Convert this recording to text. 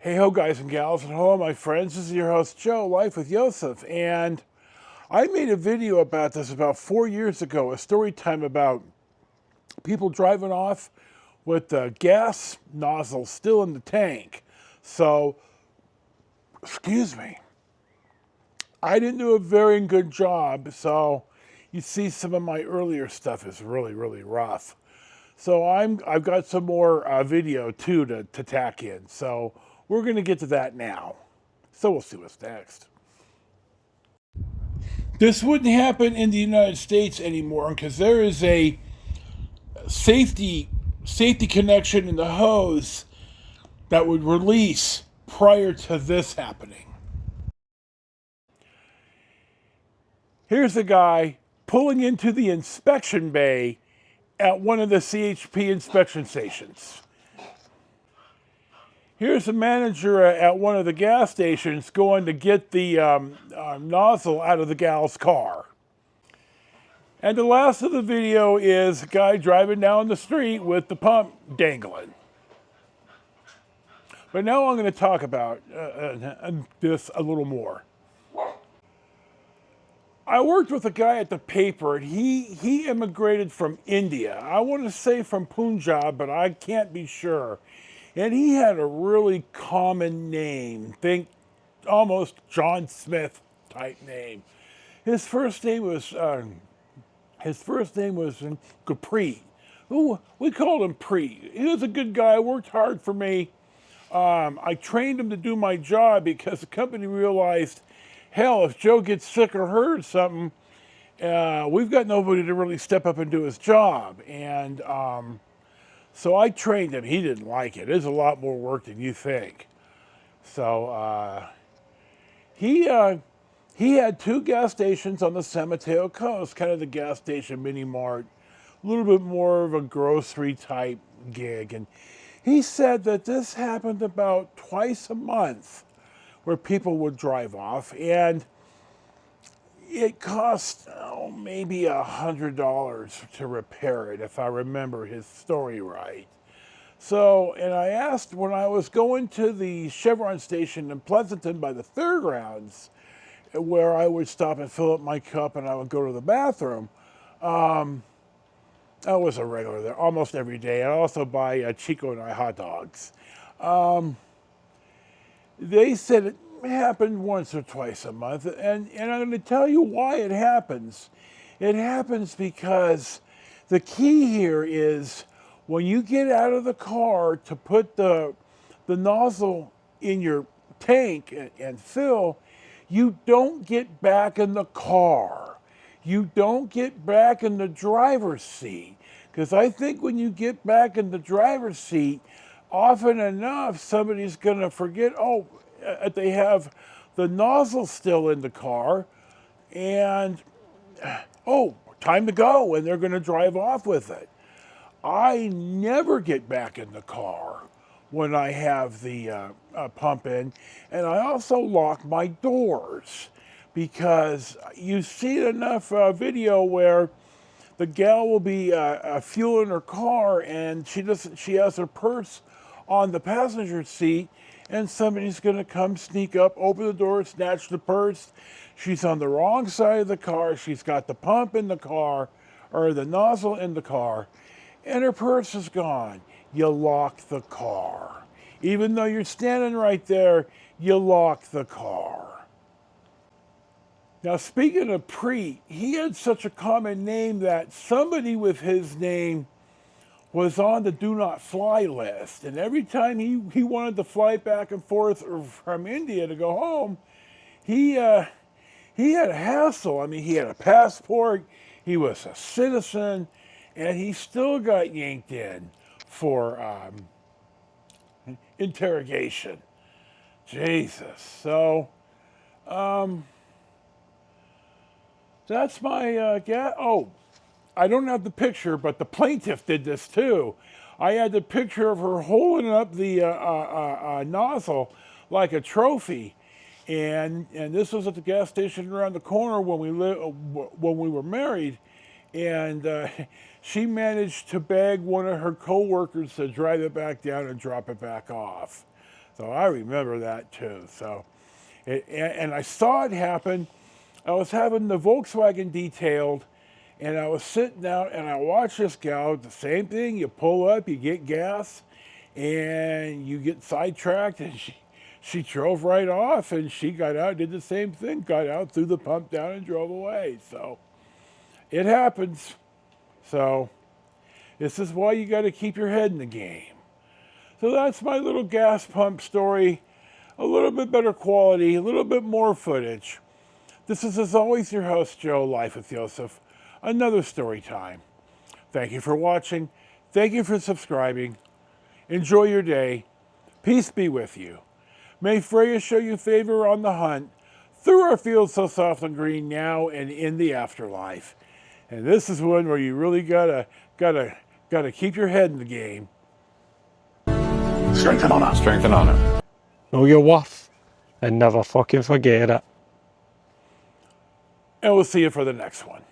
Hey ho guys and gals, and hello my friends, this is your host Joe, Life with Josef, and I made a video about this about 4 years ago, a story time about people driving off with the gas nozzle still in the tank. So, excuse me, I didn't do a very good job, so you see some of my earlier stuff is really rough. So I've got some more video too to tack in, so we're going to get to that now. So we'll see what's next. This wouldn't happen in the United States anymore because there is a safety safety connection in the hose that would release prior to this happening. Here's a guy pulling into the inspection bay at one of the CHP inspection stations. Here's a manager at one of the gas stations going to get the nozzle out of the gal's car. And the last of the video is a guy driving down the street with the pump dangling. But now I'm going to talk about this a little more. I worked with a guy at the paper, and he immigrated from India. I want to say from Punjab, but I can't be sure. And he had a really common name. Think almost John Smith type name. His first name was Capri. Ooh, we called him Pre. He was a good guy, worked hard for me. I trained him to do my job because the company realized, hell, if Joe gets sick or hurt or something, we've got nobody to really step up and do his job. And so I trained him. He didn't like it. It's a lot more work than you think. So he had two gas stations on the San Mateo coast, kind of the gas station mini mart, a little bit more of a grocery type gig. And he said that this happened about twice a month where people would drive off, and it cost maybe $100 to repair it, if I remember his story right. So, and I asked when I was going to the Chevron station in Pleasanton by the fairgrounds, where I would stop and fill up my cup and I would go to the bathroom. I was a regular there almost every day. I also buy Chico and I hot dogs. They said it happened once or twice a month, and I'm going to tell you why it happens. It happens because the key here is when you get out of the car to put the nozzle in your tank and fill, you don't get back in the car. You don't get back in the driver's seat. Because I think when you get back in the driver's seat, often enough, somebody's going to forget, they have the nozzle still in the car, and, time to go, and they're going to drive off with it. I never get back in the car when I have the pump in, and I also lock my doors because you see enough video where the gal will be fueling her car and she has her purse on the passenger seat, and somebody's going to come sneak up, open the door, snatch the purse. She's on the wrong side of the car. She's got the pump in the car, or the nozzle in the car, and her purse is gone. You lock the car. Even though you're standing right there, you lock the car. Now, speaking of Pre, he had such a common name that somebody with his name was on the do not fly list. And every time he wanted to fly back and forth from India to go home, he had a hassle. I mean, he had a passport, he was a citizen, and he still got yanked in for interrogation. Jesus. So, that's my guess. Oh, I don't have the picture, but the plaintiff did this too. I had the picture of her holding up the nozzle like a trophy, and this was at the gas station around the corner when we were married, and she managed to beg one of her coworkers to drive it back down and drop it back off. So I remember that too. So, and I saw it happen. I was having the Volkswagen detailed, and I was sitting out, and I watched this gal. The same thing. You pull up, you get gas, and you get sidetracked, and she drove right off, and she got out, did the same thing, got out, threw the pump down, and drove away. So it happens. So this is why you got to keep your head in the game. So that's my little gas pump story. A little bit better quality, a little bit more footage. This is, as always, your host, Joe, Life with Josef, another story time. Thank you for watching. Thank you for subscribing. Enjoy your day. Peace be with you. May Freya show you favor on the hunt through our fields so soft and green now and in the afterlife. And this is one where you really gotta keep your head in the game. Strength and honor. Strength and honor. Know your worth and never fucking forget it. And we'll see you for the next one.